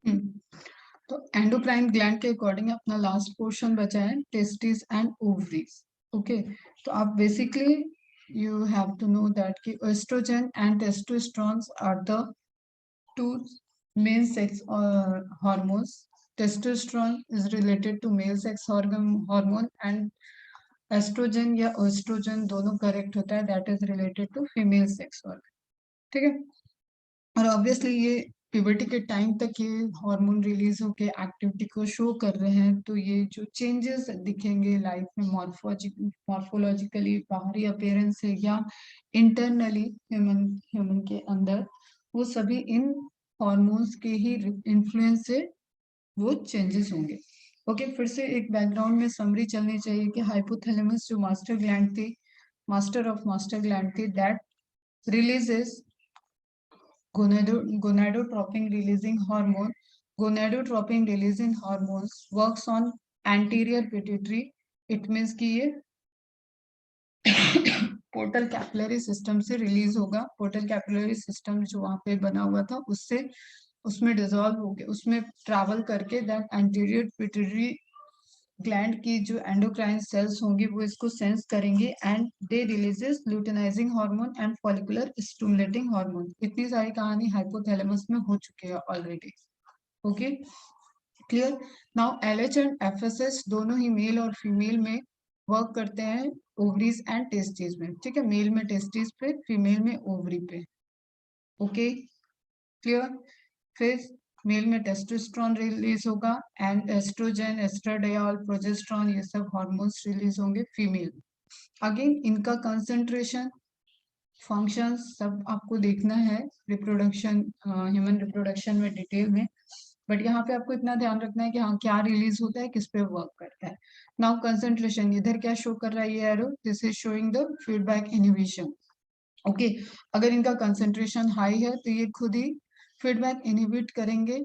तो endocrine gland के according अपना लास्ट पोर्शन बचा है टेस्टिस एंड ओवरीज। ओके, तो आप basically you have to know that कि estrogen and testosterone are the two main sex hormones. Testosterone is related to male sex hormone and estrogen या oestrogen दोनों correct होता है, that is related to female sex organ. ठीक है, और obviously ये puberty के टाइम तक ये हार्मोन रिलीज होके एक्टिविटी को शो कर रहे हैं, तो ये जो चेंजेस दिखेंगे लाइफ में मॉर्फोलॉजिकली बाहरी अपीयरेंस से या इंटरनली ह्यूमन के अंदर, वो सभी इन हॉर्मोन्स के ही इन्फ्लुएंस से वो चेंजेस होंगे। ओके, फिर से एक बैकग्राउंड में समरी चलनी चाहिए कि हाइपोथैलेमस जो मास्टर ग्लैंड थी, मास्टर ऑफ मास्टर ग्लैंड थी, that releases gonadotropin releasing hormone. Gonadotropin releasing hormones works on anterior pituitary. It means कि ये पोर्टल कैपिलरी सिस्टम से रिलीज होगा। पोर्टल कैपिलरी सिस्टम जो वहां पे बना हुआ था उससे उसमें डिसॉल्व हो गया, उसमें ट्रैवल करके दैट एंटीरियर पिट्यूटरी ग्लैंड की जो एंडोक्राइन सेल्स होंगी वो इसको सेंस करेंगे and they releases luteinizing hormone and follicular stimulating hormone. इतनी सारी कहानी हाइपोथैलेमस में हो चुकी है already. Okay, clear. Now LH and FSH दोनों ही मेल और फीमेल में वर्क करते हैं ओवरीज एंड टेस्टिस में। ठीक है, मेल में टेस्टिस पे, फीमेल में ओवरी पे। Okay, clear. फिर मेल में टेस्टोस्टेरोन रिलीज होगा एंड एस्ट्रोजन, एस्ट्राडियोल, प्रोजेस्टेरोन, ये सब हार्मोन्स रिलीज होंगे फीमेल। अगेन इनका कंसंट्रेशन, फंक्शंस सब आपको देखना है रिप्रोडक्शन, ह्यूमन रिप्रोडक्शन में डिटेल में, बट यहाँ पे आपको इतना ध्यान रखना है कि हाँ क्या रिलीज होता है, किस पे वर्क करता है। नाउ कंसंट्रेशन, इधर क्या शो कर रहा है ये arrow, this is showing the feedback inhibition. Okay, अगर इनका कंसंट्रेशन हाई है तो ये खुद ही फीडबैक इनहिबिट करेंगे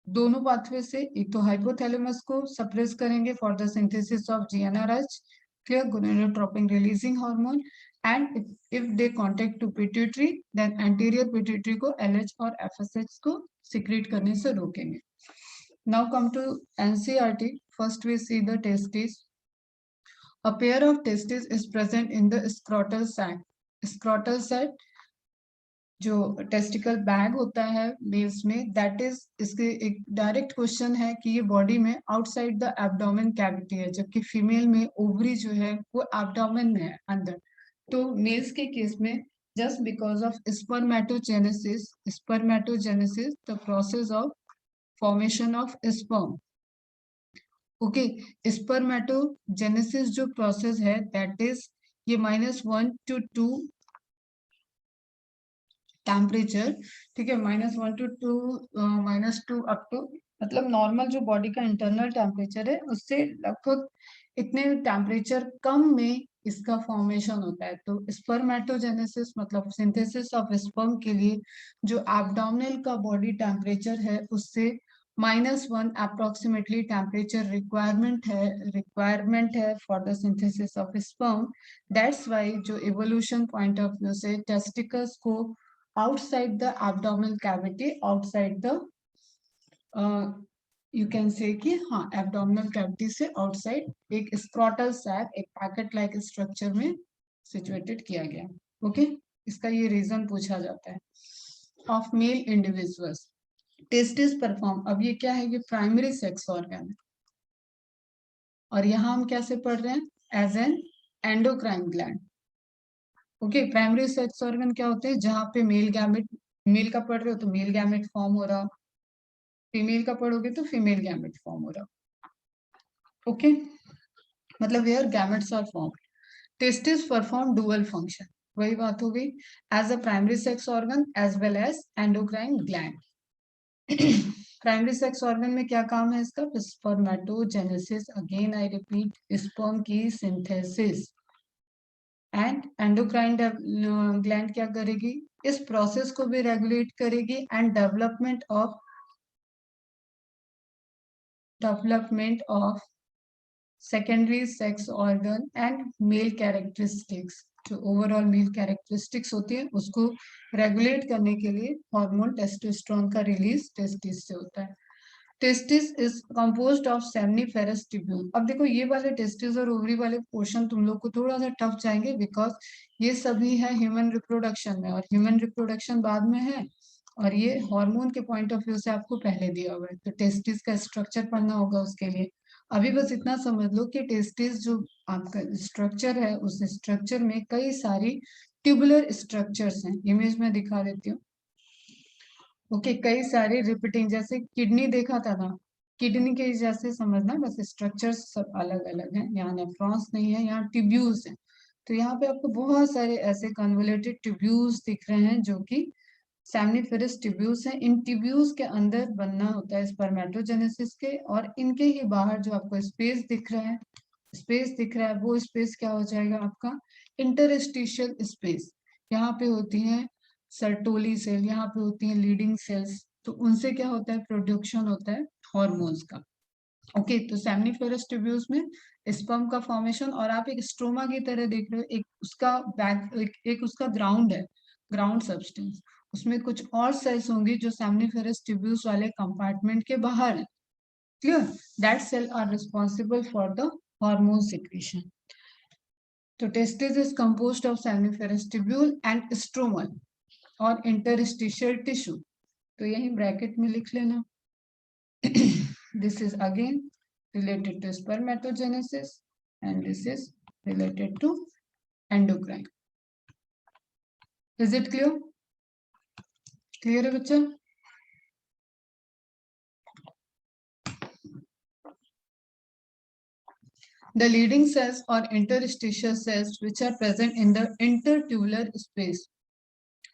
दोनों पाथवे से। एक तो हाइपोथैलेमस को सप्रेस करेंगे for the synthesis of GnRH, clear, gonadotropin releasing hormone, and if they contact to pituitary then anterior pituitary को एलएच और एफएसएच को सिक्रीट करने से रोकेंगे। Now come to NCERT, first we see the testis. A pair of testes is present in the scrotal sac. Scrotal sac जो testicle bag होता है mails में, दैट इज, इसके एक डायरेक्ट क्वेश्चन है कि ये बॉडी में आउटसाइड द एब्डोमेन कैविटी है, जबकि फीमेल में ओवरी जो है वो एब्डोमेन में है अंदर। तो मेल्स के केस में just because of spermatogenesis the process of formation of sperm. Okay, spermatogenesis जो प्रोसेस है दैट इज ये -1 to 2 टेम्परेचर, ठीक है, -1 to 2, -2 अप टू, मतलब नॉर्मल जो बॉडी का इंटरनल टेम्परेचर है उससे लगभग इतने टेम्परेचर कम में इसका फॉर्मेशन होता है। तो स्पर्मेटोजेनेसिस मतलब सिंथेसिस ऑफ स्पर्म के लिए जो एब्डोमिनल का बॉडी टेम्परेचर है उससे -1 अप्रोक्सीमेटली टेम्परेचर रिक्वायरमेंट है for the synthesis of sperm. That's why जो इवोल्यूशन पॉइंट ऑफ व्यू से टेस्टिकल्स को outside the abdominal cavity, outside the you can say कि हाँ abdominal cavity से outside एक scrotal sac, एक पैकेट लाइक स्ट्रक्चर में सिचुएटेड किया गया। ओके, इसका ये रीजन पूछा जाता है। Of male individuals testis perform, अब ये क्या है, ये प्राइमरी सेक्स ऑर्गन है और यहाँ हम कैसे पढ़ रहे हैं as an endocrine gland. Okay, primary sex organ क्या होते हैं, जहां पे मेल गैमेट, मेल का पढ़ रहे हो तो मेल गैमेट फॉर्म हो रहा, फीमेल का पढ़ोगे तो फीमेल गैमेट फॉर्म हो रहा। ओके, मतलब where gametes are form. Testis perform dual function, वही बात हो गई, as a primary sex organ as well as endocrine gland. Primary sex organ में क्या काम है इसका, spermatogenesis, again I repeat, sperm की सिंथेसिस। एंड एंडोक्राइन ग्लैंड क्या करेगी, इस प्रोसेस को भी रेगुलेट करेगी and development of secondary sex organ and male characteristics, जो ओवरऑल मेल कैरेक्टरिस्टिक्स होती है उसको रेगुलेट करने के लिए हार्मोन टेस्टोस्टेरोन का रिलीज टेस्टिस से होता है। Testis is composed of seminiferous tubule. अब देखो ये वाले टेस्टिस और ओवरी वाले पोर्शन तुम लोग को थोड़ा सा टफ जाएंगे, बिकॉज ये सभी है ह्यूमन रिप्रोडक्शन में, और ह्यूमन रिप्रोडक्शन बाद में है, और ये हार्मोन के पॉइंट ऑफ व्यू से आपको पहले दिया हुआ है, तो टेस्टिस का स्ट्रक्चर पढ़ना होगा उसके लिए। अभी बस इतना समझ लो कि टेस्टिस जो आपका स्ट्रक्चर है, उस स्ट्रक्चर में कई सारी ट्यूबुलर स्ट्रक्चर्स हैं, इमेज में दिखा देती हूँ। ओके, कई सारे रिपीटिंग, जैसे किडनी देखा था ना, किडनी के जैसे समझना, बस स्ट्रक्चर्स सब अलग अलग हैं, यहाँ नेफ्रॉन्स नहीं है, यहाँ ट्यूब्यूल्स हैं। तो यहाँ पे आपको बहुत सारे ऐसे कन्वोलेटेड ट्यूब्यूल्स दिख रहे हैं जो कि सेमनीफेरस ट्यूब्यूल्स हैं। इन ट्यूब्यूल्स के अंदर बनना होता है स्पर्मेटोजेनेसिस के, और इनके ही बाहर जो आपको स्पेस दिख रहा है, वो स्पेस क्या हो जाएगा आपका इंटरस्टिशियल स्पेस। यहाँ पे होती है सर्टोली सेल, यहाँ पे होती है लीडिंग सेल्स, तो उनसे क्या होता है, प्रोडक्शन होता है हॉर्मोन्स का। ओके, तो सेमनीफेरस ट्यूब्यूल्स में स्पर्म का फॉर्मेशन, और आप एक स्ट्रोमा की तरह देख रहे हो, एक उसका एक उसका ग्राउंड है, ग्राउंड सब्सटेंस, उसमें कुछ और सेल्स होंगी जो सेमनीफेरस ट्यूब्यूल्स वाले कंपार्टमेंट के बाहर है। Clear? That cell are responsible for the hormone secretion. तो testis is composed of seminiferous tubule and stromal और इंटरस्टिशियल टिश्यू, तो यही ब्रैकेट में लिख लेना। This is again related to spermatogenesis and this is related to endocrine. Is it clear? Clear है बच्चा? The leading cells or interstitial cells which are present in the intertubular space,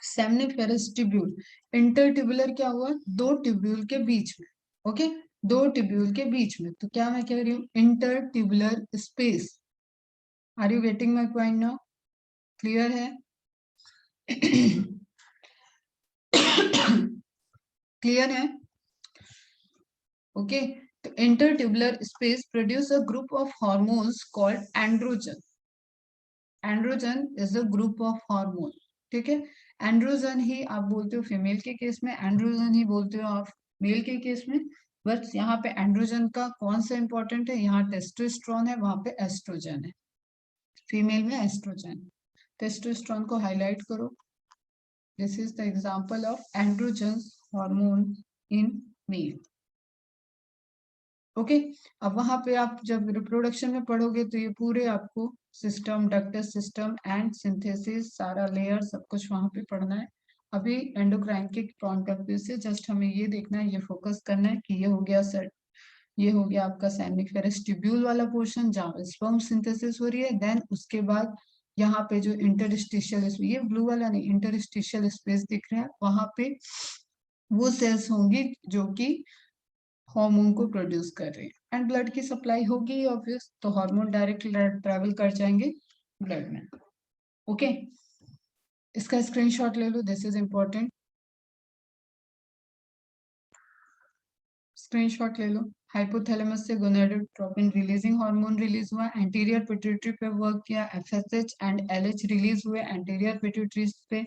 seminiferous tubule. Intertubular क्या हुआ, दो tubule के बीच में, okay, दो tubule के बीच में, तो क्या मैं कह रही हूँ, intertubular space. Are you getting my point now? Clear है? क्लियर है? ओके, तो intertubular space produce a group of hormones called androgen. Androgen is a group of hormone, ठीक है। एंड्रोजन ही आप बोलते हो फीमेल के केस में, एंड्रोजन ही बोलते हो आप मेल के केस में। बस यहाँ पे एंड्रोजन का कौन सा इंपॉर्टेंट है, यहाँ टेस्टोस्टेरोन है, वहां पे एस्ट्रोजन है, फीमेल में एस्ट्रोजन। टेस्टोस्टेरोन को हाईलाइट करो। This is the example of androgen hormone in male. Okay, अब वहां पे आप जब रिप्रोडक्शन में पढ़ोगे तो ये पूरे आपको system, ductus system and synthesis, सारा लेयर सब कुछ वहां पे पढ़ना है। अभी एंडोक्राइन के पॉइंट ऑफ व्यू से जस्ट हमें ये देखना है, ये फोकस करना है कि ये हो गया सर, ये हो गया आपका सेमिफेरस ट्यूब्यूल वाला पोर्शन जहाँ स्पर्म सिंथेसिस हो रही है। देन उसके बाद यहाँ पे जो इंटरस्टिशियल, ये ब्लू वाला नहीं, इंटरस्टिशियल स्पेस दिख रहा है, वहां पे वो सेल्स होंगी जो कि हार्मोन को प्रोड्यूस कर रहे हैं, एंड ब्लड की सप्लाई होगी ऑब्वियस, तो हार्मोन डायरेक्ट ट्रेवल कर जाएंगे ब्लड में। ओके, इसका स्क्रीनशॉट ले लो, दिस इज इंपॉर्टेंट, स्क्रीनशॉट ले लो। हाइपोथैलेमस से गोनाडोट्रोपिन रिलीजिंग हार्मोन रिलीज हुआ, एंटीरियर पिट्यूटरी पे वर्क किया, एफएसएच एंड एलएच रिलीज हुए एंटीरियर पिट्यूटरी पे,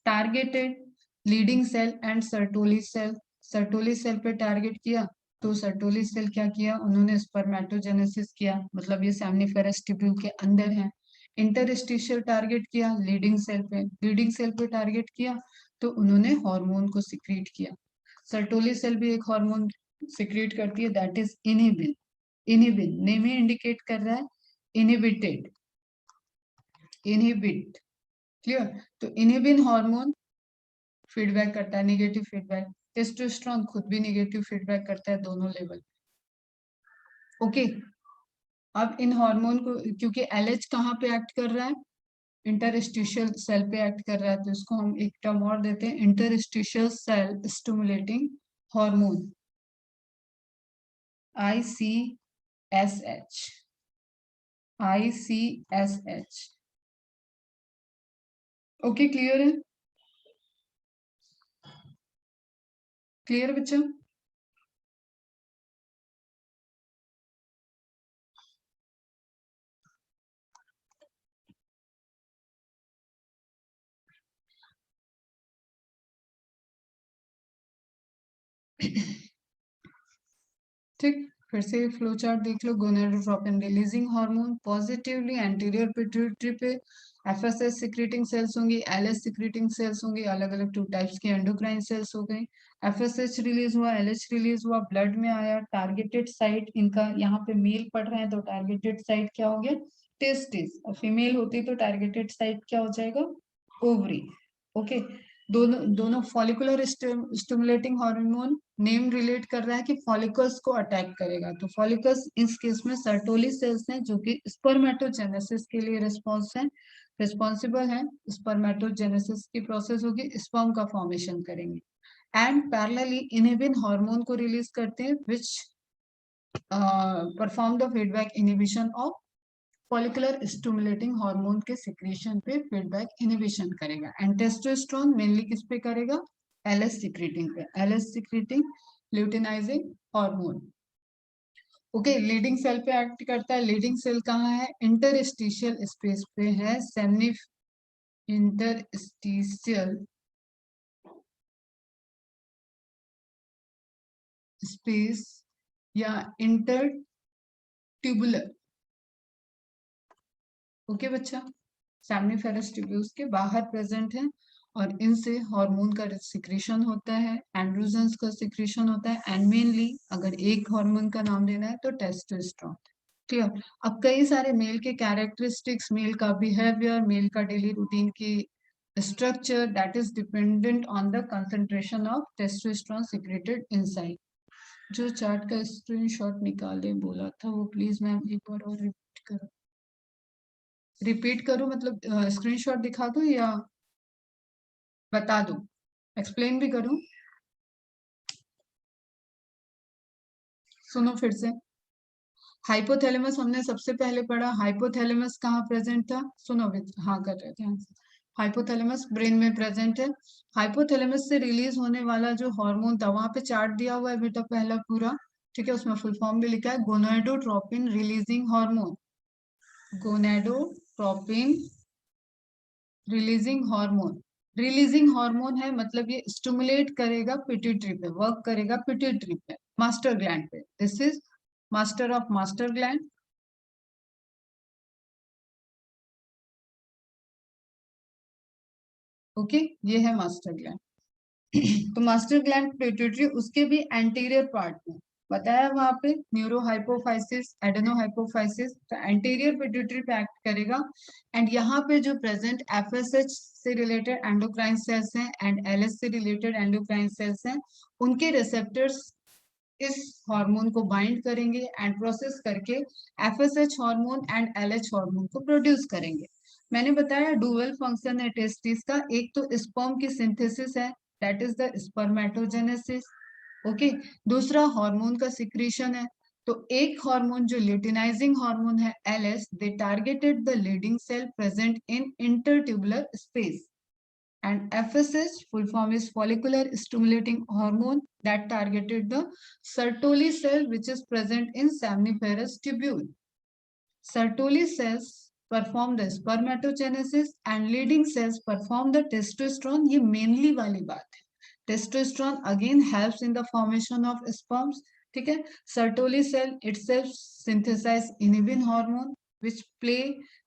targeted Leydig cell and Sertoli cell, Sertoli cell पे टारगेट किया, तो सर्टोली सेल क्या किया, उन्होंने स्पर्मेटोजेनेसिस किया, मतलब ये सेमनीफेरस ट्यूब्यूल के अंदर है। इंटरस्टिशियल टारगेट किया लीडिंग सेल पे, लीडिंग सेल पे टारगेट किया तो उन्होंने हार्मोन को सिक्रीट किया। सर्टोली सेल भी एक हार्मोन सिक्रीट करती है, that is inhibin. Inhibin name he indicate कर रहा है, इनहिबिटेड, इनहिबिट। क्लियर? तो इनहिबिन हार्मोन फीडबैक करता है, निगेटिव फीडबैक। टेस्टोस्टेरोन खुद भी निगेटिव फीडबैक करता है, दोनों लेवल। ओके, अब इन हार्मोन को, क्योंकि एलएच कहाँ पे एक्ट कर रहा है, इंटरस्टिशियल सेल पे एक्ट कर रहा है, तो इसको हम एक टर्म और देते हैं, interstitial cell stimulating hormone, ICSH, ICSH। Okay, clear है? क्लियर बच्चा? ठीक, फिर से फ्लो चार्ट देख लो। Gonadotropin releasing hormone positively anterior pituitary पे एफएसएच सिक्रीटिंग सेल्स होंगी, एलएच सिक्रीटिंग सेल्स होंगी, अलग अलग 2 टाइप्स की एंडोक्राइन सेल्स हो गई। एफएसएच रिलीज हुआ, एलएच रिलीज हुआ, ब्लड में आया, टारगेटेड साइट इनका यहाँ पे मेल पढ़ रहे हैं तो टारगेटेड साइट क्या हो गया, टेस्टिस, और फीमेल होती तो टारगेटेड साइट क्या हो जाएगा, ओवरी। ओके, दोनों दोनों follicular stimulating hormone name relate कर रहा है कि फॉलिकल्स को अटैक करेगा, तो फॉलिकल्स इस केस में सर्टोली सेल्स हैं जो कि स्पर्मेटोजेनेसिस के लिए रिस्पॉन्सिबल है। स्पर्मेटोजेनेसिस की प्रोसेस होगी, स्पर्म का फॉर्मेशन करेंगे, एंड पैरेलली इनहिबिन हार्मोन को रिलीज करते हैं which perform the feedback inhibition of follicular stimulating hormone के सिक्रीशन पे फीडबैक इनहिबिशन करेगा। एंड टेस्टोस्टेरोन मेनली किस पे करेगा, एलएच सिक्रीटिंग पे, LH secreting luteinising hormone. Okay, Leydig cell पे एक्ट करता है। लीडिंग सेल कहाँ है, इंटरस्टिशियल स्पेस पे है, सेमिनिफ इंटरस्टिशियल स्पेस या इंटर ट्यूबुलर। ओके बच्चा, सेमिनिफेरस ट्यूब्यूल्स के बाहर प्रेजेंट है और इनसे हार्मोन का सिक्रीशन होता है, एंड्रोजन्स का सिक्रीशन होता है, एंड मेनली अगर एक हार्मोन का नाम लेना है तो टेस्टोस्टेरोन। क्लियर। अब कई सारे मेल के कैरेक्टरिस्टिक्स, मेल का बिहेवियर, मेल का डेली रूटीन की structure that is dependent on the concentration of testosterone secreted inside. जो चार्ट का स्क्रीनशॉट निकाले बोला था वो प्लीज मैम एक बार और रिपीट करो, मतलब स्क्रीनशॉट दिखा दो या बता दो, एक्सप्लेन भी करूं। सुनो फिर से, हाइपोथैलेमस हमने सबसे पहले पढ़ा, हाइपोथैलेमस कहाँ प्रेजेंट था, सुनो हाँ कर रहे थे, हाइपोथैलेमस ब्रेन में प्रेजेंट है। हाइपोथैलेमस से रिलीज होने वाला जो हार्मोन था वहां पे चार्ट दिया हुआ है बेटा पहला पूरा, ठीक है, उसमें फुल फॉर्म भी लिखा है, gonadotropin releasing hormone, gonadotropin releasing hormone. Releasing hormone है मतलब ये स्टिमुलेट करेगा पिट्यूटरी पे, वर्क करेगा पिट्यूटरी पे, मास्टर ग्लैंड पे। This is master of master gland. Okay, ये है मास्टर ग्लैंड। तो मास्टर ग्लैंड पिट्यूटरी उसके भी एंटीरियर पार्ट में बताया वहां पे न्यूरो हाइपोफाइसिस, एडेनो हाइपोफाइसिस, तो एंटीरियर पिट्यूटरी पे एक्ट करेगा। एंड यहाँ पे जो प्रेजेंट एफएसएच से रिलेटेड एंडोक्राइन सेल्स हैं एंड एलएच से रिलेटेड एंडोक्राइन सेल्स हैं, उनके रिसेप्टर्स इस हार्मोन को बाइंड करेंगे एंड प्रोसेस करके FSH hormone and LH hormone को प्रोड्यूस करेंगे। मैंने बताया डुअल फंक्शन है टेस्टिस का, एक तो स्पर्म की सिंथेसिस है that is the spermatogenesis, okay, दूसरा हार्मोन का सिक्रीशन है। तो एक हार्मोन जो ल्यूटिनाइजिंग हार्मोन है LH, they targeted the leading cell present in intertubular space, and FSH full form is follicular stimulating hormone that targeted the Sertoli cell which is present in seminiferous tubule. Sertoli cells perform the spermatogenesis and leading cells perform the testosterone. ये mainly वाली बात है, testosterone again helps in the formation of sperms, ठीक है। Sertoli cell itself synthesize inhibin hormone which play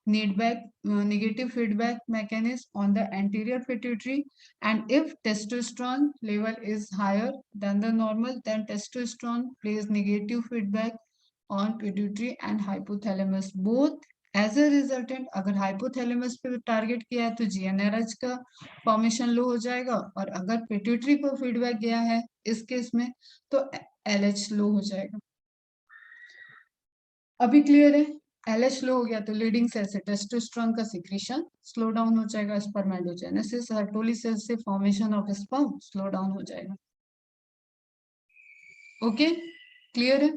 negative feedback mechanism on the anterior pituitary, and if testosterone level is higher than the normal then testosterone plays negative feedback on pituitary and hypothalamus both. As a resultant अगर hypothalamus पे target किया है तो GnRH का formation लो हो जाएगा, और अगर पिट्यूटरी को फीडबैक गया है इस केस में तो एलएच लो हो जाएगा। अभी क्लियर है, एलएच लो हो गया तो लीडिंग सेल से टेस्टोस्टेरोन का सिक्रीशन स्लो डाउन हो जाएगा, स्पर्मेटोजेनेसिस सर्टोली सेल से formation of sperm slow down हो जाएगा। ओके, क्लियर है।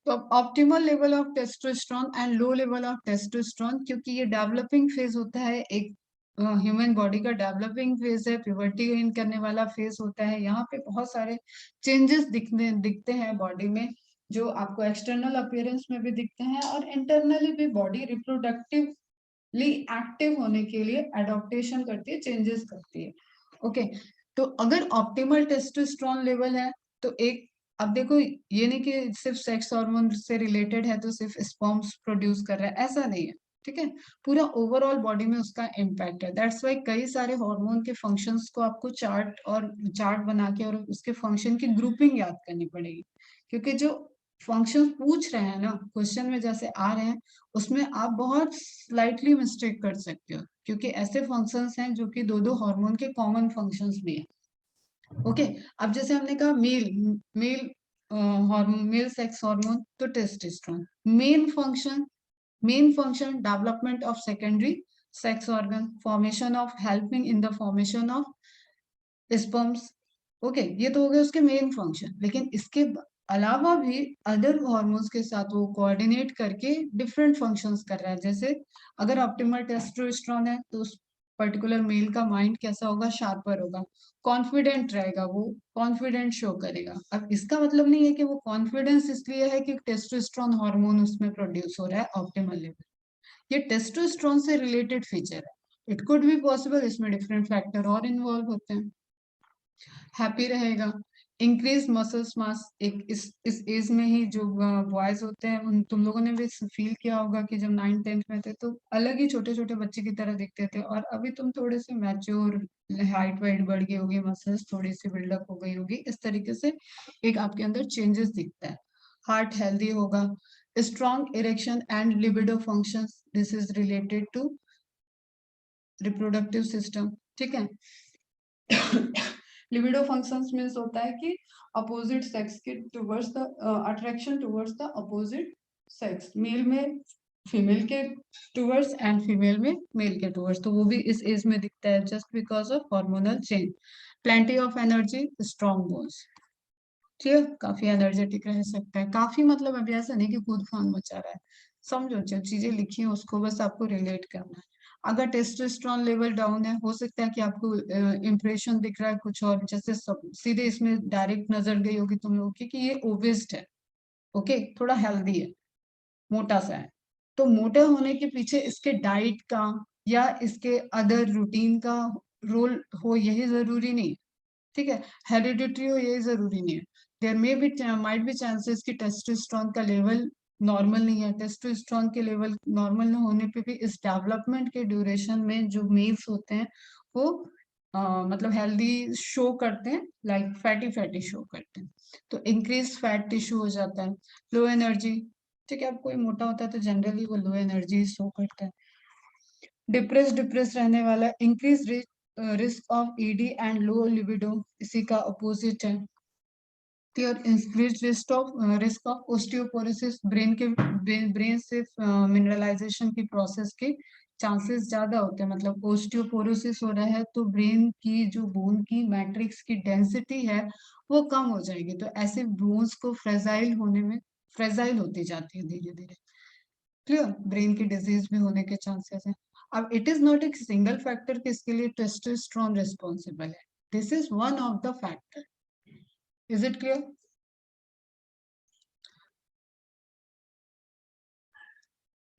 तो optimal level of testosterone and low level of testosterone, क्योंकि ये डेवलपिंग फेज होता है, एक ह्यूमन बॉडी का डेवलपिंग फेज है, प्यूबर्टी गेन करने वाला फेज होता है, यहाँ पे बहुत सारे चेंजेस दिखते हैं बॉडी में, जो आपको एक्सटर्नल अपीयरेंस में भी दिखते हैं और इंटरनली भी बॉडी रिप्रोडक्टिवली एक्टिव होने के लिए एडॉप्टेशन करती है, चेंजेस करती है। ओके, तो अगर ऑप्टिमल टेस्टोस्टेरोन लेवल है तो एक, अब देखो ये नहीं कि सिर्फ सेक्स हार्मोन से रिलेटेड है तो सिर्फ स्पर्म्स प्रोड्यूस कर रहा है, ऐसा नहीं है, ठीक है, पूरा ओवरऑल बॉडी में उसका इम्पैक्ट है। दैट्स वाई कई सारे हार्मोन के फंक्शंस को आपको चार्ट बना के और उसके फंक्शन की ग्रुपिंग याद करनी पड़ेगी, क्योंकि जो फंक्शन पूछ रहे हैं ना क्वेश्चन में जैसे आ रहे हैं उसमें आप बहुत स्लाइटली मिस्टेक कर सकते हो, क्योंकि ऐसे फंक्शंस हैं जो कि दो दो हार्मोन के कॉमन फंक्शंस भी हैं। ओके, अब जैसे हमने कहा male hormone, male sex hormone तो testosterone, main function development of secondary sex organ, formation of helping in the formation of sperms. Okay, ये तो हो गए उसके मेन फंक्शन, लेकिन इसके अलावा भी अदर हार्मोन्स के साथ वो कोऑर्डिनेट करके डिफरेंट फंक्शंस कर रहा है। जैसे अगर ऑप्टिमल टेस्टोस्टेरोन है तो उस पर्टिकुलर मेल का माइंड कैसा होगा, शार्पर होगा, कॉन्फिडेंट रहेगा, वो कॉन्फिडेंट शो करेगा। अब इसका मतलब नहीं है कि वो कॉन्फिडेंस इसलिए है कि टेस्टोस्टेरोन हार्मोन उसमें प्रोड्यूस हो रहा है ऑप्टिमल लेवल, ये टेस्टोस्टेरोन से रिलेटेड फीचर है। इट कुड बी पॉसिबल इसमें डिफरेंट फैक्टर और इन्वॉल्व होते हैं। हैप्पी रहेगा, इंक्रीज मसल्स मास, एक इस एज में ही जो बॉयज होते हैं उन तुम लोगों ने भी फील किया होगा कि जब 9th 10th में थे तो अलग ही छोटे छोटे बच्चे की तरह दिखते थे, और अभी तुम थोड़े से मैच्योर, हाइट वाइट बढ़ गई होगी, मसल्स थोड़ी सी बिल्डअप हो गई होगी, इस तरीके से एक आपके अंदर चेंजेस दिखता है। हार्ट हेल्दी होगा, strong erection and libido functions, this is related to reproductive system, ठीक है। लिबिडो फंक्शंस मीन्स होता है कि अपोजिट सेक्स के towards the attraction towards the opposite sex, male में फीमेल के टुवर्ड्स एंड फीमेल में मेल के टुवर्ड्स, तो वो भी इस एज में दिखता है just because of hormonal change. Plenty of energy, strong bones, ठीक है, काफी एनर्जेटिक रह सकता है, काफी मतलब अभी ऐसा नहीं कि कूद फान मचा रहा है, समझो जो चीजें लिखी हैं उसको बस आपको रिलेट करना है। अगर टेस्टोस्टेरोन लेवल डाउन है, हो सकता है कि आपको इम्प्रेशन दिख रहा है कुछ और, जैसे सब सीधे इसमें डायरेक्ट नजर गई होगी तुम लोगों की कि ये ओबेस्ड है, ओके, थोड़ा हेल्दी है, मोटा सा है, तो मोटे होने के पीछे इसके डाइट का या इसके अदर रूटीन का रोल हो, यही जरूरी नहीं है, ठीक है, हेरिडिटरी हो यही जरूरी नहीं है। There may be might be chances कि टेस्टोस्टेरोन का लेवल नॉर्मल नहीं है, टेस्टोस्टेरोन के लेवल नॉर्मल न होने पे भी इस डेवलपमेंट के ड्यूरेशन में जो मेल्स होते हैं वो मतलब हेल्दी शो करते हैं, लाइक फैटी फैटी शो करते हैं, तो इंक्रीज फैट टिश्यू हो जाता है। लो एनर्जी, ठीक है, अब कोई मोटा होता है तो जनरली वो लो एनर्जी शो करता है। डिप्रेस रहने वाला, increase risk of ED and low libido, इसी का अपोजिट है। Clear, increase risk of osteoporosis, brain से मिनरलाइजेशन की प्रोसेस के चांसेस ज्यादा होते हैं, मतलब ओस्टियोपोरोसिस हो रहा है तो ब्रेन की जो बोन की मैट्रिक्स की डेंसिटी है वो कम हो जाएगी, तो ऐसे बोन्स को फ्रेजाइल होने में, फ्रेजाइल होती जाती है धीरे धीरे। क्लियर, ब्रेन की डिजीज भी होने के चांसेस हैं। अब इट इज नॉट एक सिंगल फैक्टर कि इसके लिए टेस्टोस्टेरोन रिस्पॉन्सिबल है, this is one of the factor. Is it clear?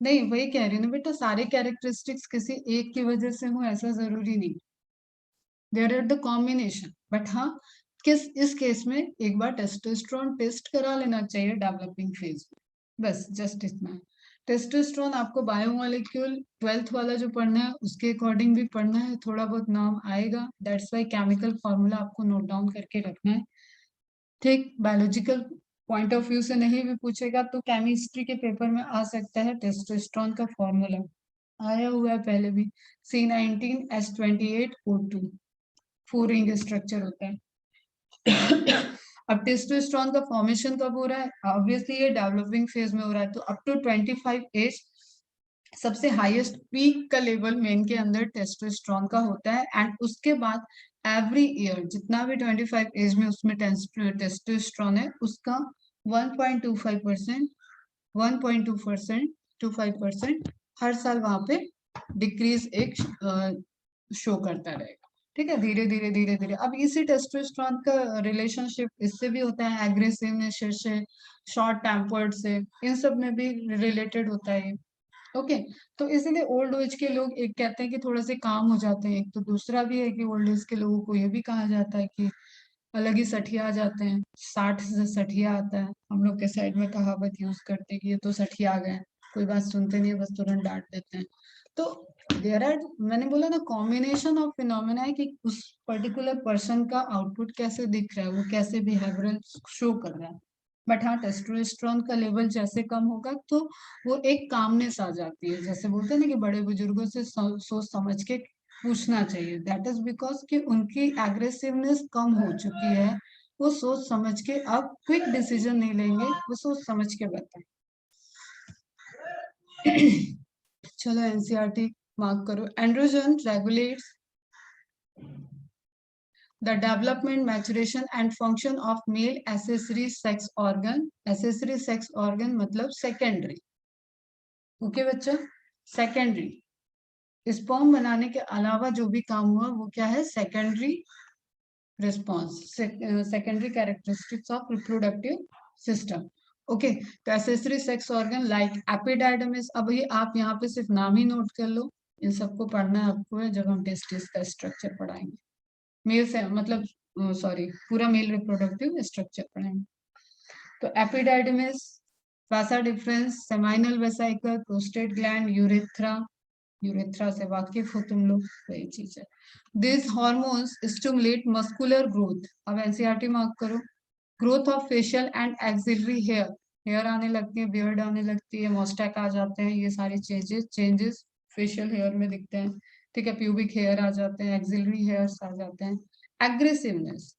नहीं, वही कह रही हूँ ना बेटा, सारे कैरेक्टरिस्टिक्स किसी एक की वजह से हो ऐसा जरूरी नहीं, there are the combination, but हाँ, किस इस केस में एक बार टेस्टोस्टेरोन टेस्ट करा लेना चाहिए डेवलपिंग फेज में, बस जस्ट इतना है। टेस्टोस्टेरोन आपको बायोमोलिक्यूल 12th वाला जो पढ़ना है उसके अकॉर्डिंग भी पढ़ना है, थोड़ा बहुत नाम आएगा, दैट्स वाई केमिकल फॉर्मूला आपको नोट डाउन करके रखना है, ठीक। बायोलॉजिकल पॉइंट ऑफ व्यू से नहीं भी पूछेगा तो केमिस्ट्री के पेपर में आ सकता है, टेस्टोस्टेरोन का फॉर्मूला आया हुआ है पहले भी, C19H28O2, 4 रिंग स्ट्रक्चर होता है। अब टेस्टोस्टेरोन का फॉर्मेशन कब हो रहा है, ऑब्वियसली ये डेवलपिंग फेज में हो रहा है, तो अप टू 25 एज सबसे हाईएस्ट पीक का लेवल मेन के अंदर टेस्टोस्टेरोन का होता है, एंड उसके बाद एवरी ईयर जितना भी 25 एज में उसमें टेस्टोस्टेरोन है उसका 1.25%, 1.2%, 25% हर साल वहां पे डिक्रीज एक शो करता रहेगा, ठीक है, धीरे धीरे धीरे धीरे। अब इसी टेस्टोस्टेरोन का रिलेशनशिप इससे भी होता है, एग्रेसिवनेस से, शॉर्ट टेम्पर्ड से, इन सब में भी रिलेटेड होता है। ओके। तो इसीलिए ओल्ड एज के लोग एक कहते हैं कि थोड़े से काम हो जाते हैं, एक तो दूसरा भी है कि ओल्ड एज के लोगों को ये भी कहा जाता है कि अलग ही सठिया आ जाते हैं, 60 से सठिया आता है। हम लोग के साइड में कहावत यूज करते हैं कि ये तो सठिया आ गए, कोई बात सुनते नहीं है, बस तुरंत डांट देते हैं। तो देयर आर, मैंने बोला ना, कॉम्बिनेशन ऑफ फिनोमेना है कि उस पर्टिकुलर पर्सन का आउटपुट कैसे दिख रहा है, वो कैसे बिहेवियरल शो कर रहा है। बट हाँ, टेस्टोस्टेरोन का लेवल जैसे कम होगा तो वो एक कामनेस आ जाती है, जैसे बोलते हैं ना कि बड़े बुजुर्गों से सोच समझ के पूछना चाहिए। दैट इज बिकॉज कि उनकी एग्रेसिवनेस कम हो चुकी है, वो सोच समझ के अब क्विक डिसीजन नहीं लेंगे, वो सोच समझ के बताएं। चलो एनसीईआरटी मार्क करो। Androgen regulates the development, maturation and function of male accessory sex organ. accessory sex organ मतलब secondary. ओके बच्चा, सेकेंडरी। स्पर्म बनाने के अलावा जो भी काम हुआ वो क्या है, secondary response, secondary characteristics of reproductive system. Okay, तो accessory sex organ like epididymis. अब ये आप यहाँ पे सिर्फ नाम ही नोट कर लो, इन सबको पढ़ना है आपको है जब हम टेस्टिस का स्ट्रक्चर पढ़ाएंगे। मेल से मतलब सॉरी, पूरा मेल रिप्रोडक्टिव स्ट्रक्चर पढ़ेंगे। तो epididymis, vasa deferens, seminal vesicle, prostate gland, urethra, urethra से वाकिफ हो तुम लोग, वही चीज है। This hormones stimulate muscular growth. अब एनसीईआरटी मार्क करो। Growth of facial and axillary hair, hair आने लगती है, बियर्ड आने लगती है, मोस्टैक आ जाते हैं, ये सारी चेंजेस फेशियल हेयर में दिखते हैं। ठीक है, प्यूबिक हेयर आ जाते हैं, एक्सिलरी हेयर्स आ जाते हैं। एग्रेसिवनेस,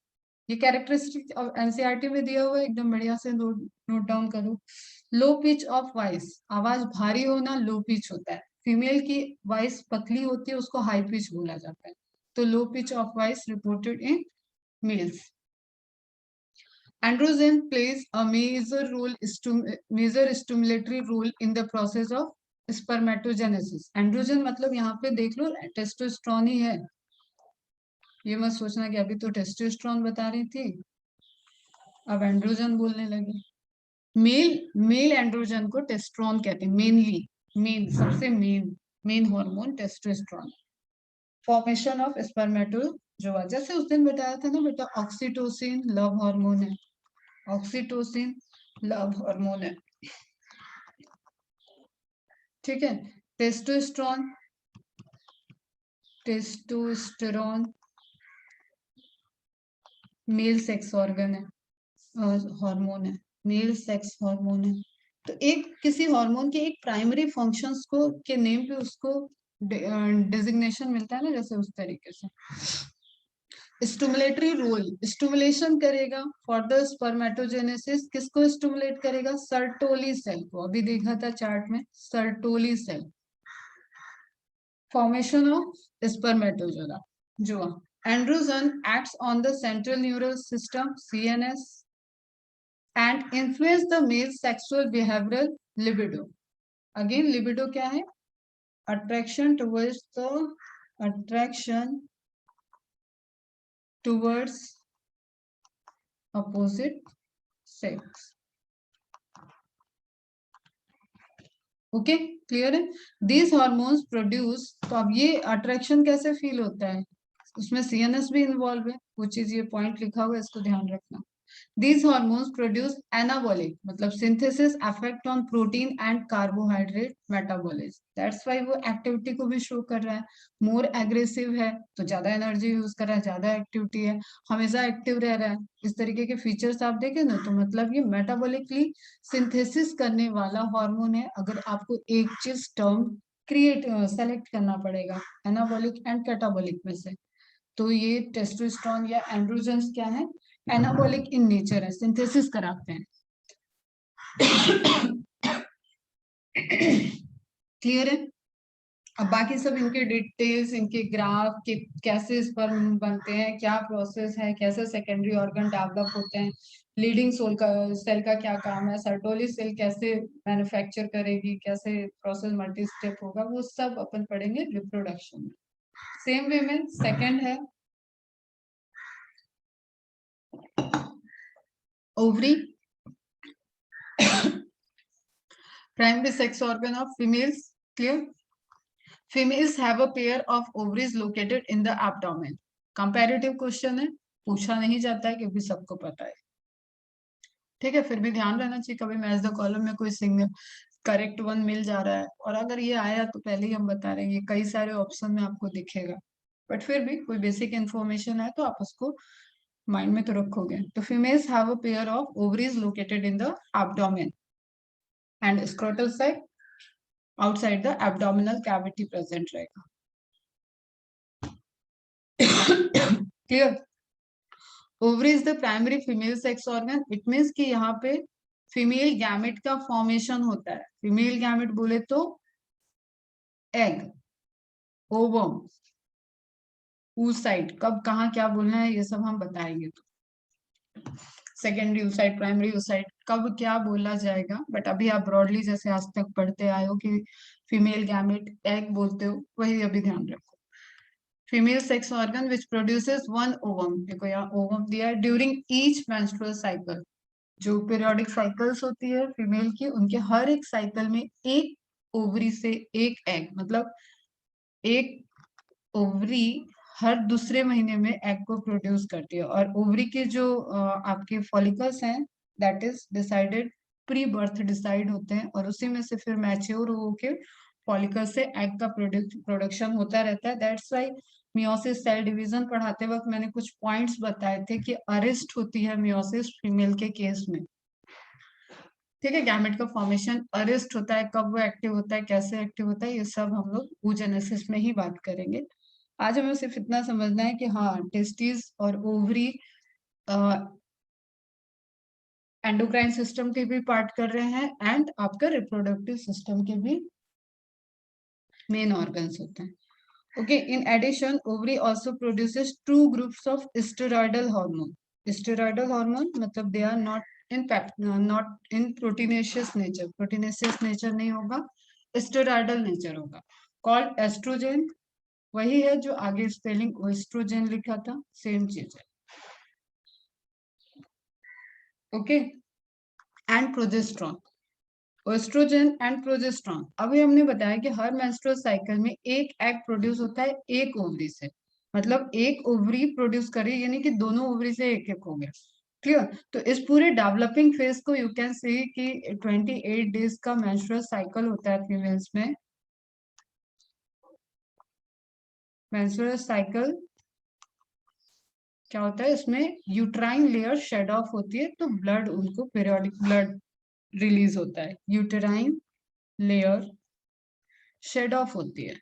ये कैरेक्टरिस्टिक एनसीईआरटी में दिया हुआ है, एकदम बढ़िया से नोट डाउन करो। लो पिच ऑफ वॉइस, आवाज भारी होना लो पिच होता है। फीमेल की वॉइस पतली होती है, उसको हाई पिच बोला जाता है। तो low pitch of voice reported in males. Androgen plays a major stimulatory role in the process of spermatogenesis. Androgen मतलब यहाँ पे देख लो टेस्टोस्टेरोन ही है, ये मत सोचना कि अभी तो टेस्टोस्टेरोन बता रही थी अब एंड्रोजन बोलने लगी। मेल एंड्रोजन को टेस्टोस्टेरोन कहते हैं, मेनली सबसे main hormone testosterone. Formation of spermatozoa, जैसे उस दिन बताया था ना बेटा, ऑक्सीटोसिन लव हार्मोन है, ऑक्सीटोसिन लव हार्मोन है। ठीक है, testosterone, testosterone male sex organ है, हार्मोन है, मेल सेक्स हार्मोन है। तो एक किसी हार्मोन के एक प्राइमरी फंक्शंस को के नेम पे उसको डिजिग्नेशन मिलता है ना, जैसे उस तरीके से। स्टिमुलेटरी रोल, स्टिमुलेशन करेगा फॉर द स्पर्मेटोजेनेसिस, किसको स्टिमुलेट करेगा, सर्टोली सेल को, अभी देखा था चार्ट में, Sertoli cell. Formation of spermatozoa, androgen acts on the central neural system CNS and influence the male sexual behavioral libido. Again libido क्या है, attraction towards opposite sex. Okay, clear है। These hormones produce, तो अब ये attraction कैसे feel होता है, उसमें सीएनएस भी इन्वॉल्व है, वो चीज ये पॉइंट लिखा हुआ है, इसको ध्यान रखना। These hormones produce anabolic, मतलब synthesis effect on protein and carbohydrate metabolism. That's why वो एक्टिविटी को भी शो कर रहा है, मोर एग्रेसिव है तो ज्यादा एनर्जी यूज कर रहा है, ज्यादा एक्टिविटी है, हमेशा एक्टिव रह रहा है। इस तरीके के फीचर्स आप देखें ना, तो मतलब ये मेटाबॉलिकली सिंथेसिस करने वाला हार्मोन है। अगर आपको एक चीज टर्म क्रिएट सेलेक्ट करना पड़ेगा एनाबॉलिक एंड कैटाबॉलिक में से, तो ये टेस्टोस्टेरोन या एंड्रोजन्स क्या है, एनाबॉलिक इन नेचर है, सिंथेसिस कराते हैं। क्लियर है। अब बाकी सब इनके डिटेल्स, इनके ग्राफ के कैसे स्पर्म बनते हैं, क्या प्रोसेस है, कैसे सेकेंडरी ऑर्गन डेवलप होते हैं, लीडिंग सेल का क्या काम है, सर्टोली सेल कैसे मैन्युफैक्चर करेगी, कैसे प्रोसेस मल्टी स्टेप होगा, वो सब अपन पढ़ेंगे रिप्रोडक्शन में। सेम वे में सेकेंड है ovary, primary sex organ of females, clear? Females have a pair of ovaries located in the abdomen. Comparative question है, पूछा नहीं जाता है क्योंकि सबको पता है। ठीक है, फिर भी ध्यान रहना चाहिए, कभी मैच द कॉलम में कोई सिंगल करेक्ट वन मिल जा रहा है, और अगर ये आया तो पहले ही हम बता रहे हैं, ये कई सारे ऑप्शन में आपको दिखेगा, बट फिर भी कोई बेसिक इन्फॉर्मेशन है तो आप उसको माइंड में तो रखोगे। तो females have a pair of ovaries located in the abdomen and scrotal side outside the abdominal cavity present रहेगा। Clear? Ovary is the primary female sex organ, it means कि यहाँ पे फीमेल गैमेट का formation होता है। Female gamete बोले तो egg, ovum, oocyte, कब कहाँ क्या बोलना है ये सब हम बताएंगे। तो सेकेंडरी oocyte, प्राइमरी oocyte, कब क्या बोला जाएगा, बट अभी आप ब्रॉडली जैसे आज तक पढ़ते आए हो कि फीमेल गैमेट एग बोलते हो, वही अभी ध्यान रखो। Female sex organ which produces one ovum, देखो यहाँ ओवम दिया है, ड्यूरिंग ईच मेंस्ट्रुअल साइकिल। जो पीरियोडिक साइकिल्स होती है फीमेल की, उनके हर एक साइकिल में एक ओवरी से एक एग, मतलब एक ओवरी हर दूसरे महीने में एग को प्रोड्यूस करती है। और ओवरी के जो आपके फॉलिकल्स हैं, that is decided pre birth decide होते हैं, और उसी में से फिर मैच्योर होके फॉलिकल से एग का प्रोडक्शन होता रहता है। That's why meiosis, cell division पढ़ाते वक्त मैंने कुछ पॉइंट्स बताए थे कि अरेस्ट होती है मियोसिस फीमेल के केस में। ठीक है, गैमेट का फॉर्मेशन अरेस्ट होता है, कब वो एक्टिव होता है, कैसे एक्टिव होता है, ये सब हम लोग oogenesis में ही बात करेंगे। आज हमें सिर्फ इतना समझना है कि हाँ, टेस्टिस और ओवरी एंडोक्राइन सिस्टम के भी पार्ट कर रहे हैं, एंड आपका रिप्रोडक्टिव सिस्टम के भी मेन ऑर्गन्स होते हैं। Okay, in addition, ovary also produces two groups of steroidal hormone. Steroidal hormone मतलब they are not in proteinaceous nature. Proteinaceous nature नहीं होगा, steroidal nature होगा. Called estrogen, वही है जो आगे स्पेलिंग एस्ट्रोजन लिखा था, सेम चीज है. Okay, and progesterone. Estrogen and progesterone, अभी हमने बताया कि हर मेंस्ट्रुअल साइकिल में एक एग प्रोड्यूस होता है एक ओवरी से, मतलब एक ओवरी प्रोड्यूस करे, यानी कि दोनों ओवरी से एक एक हो गया। क्लियर? तो इस पूरे डेवलपिंग फेज को यू कैन सी कि 28 डेज का मेंस्ट्रुअल साइकिल होता है फीमेल्स में। मेंस्ट्रुअल साइकिल क्या होता है, इसमें यूट्राइन लेयर शेड ऑफ होती है, तो ब्लड, उनको पीरियोडिक ब्लड रिलीज होता है, यूटेराइन लेयर शेड ऑफ होती है।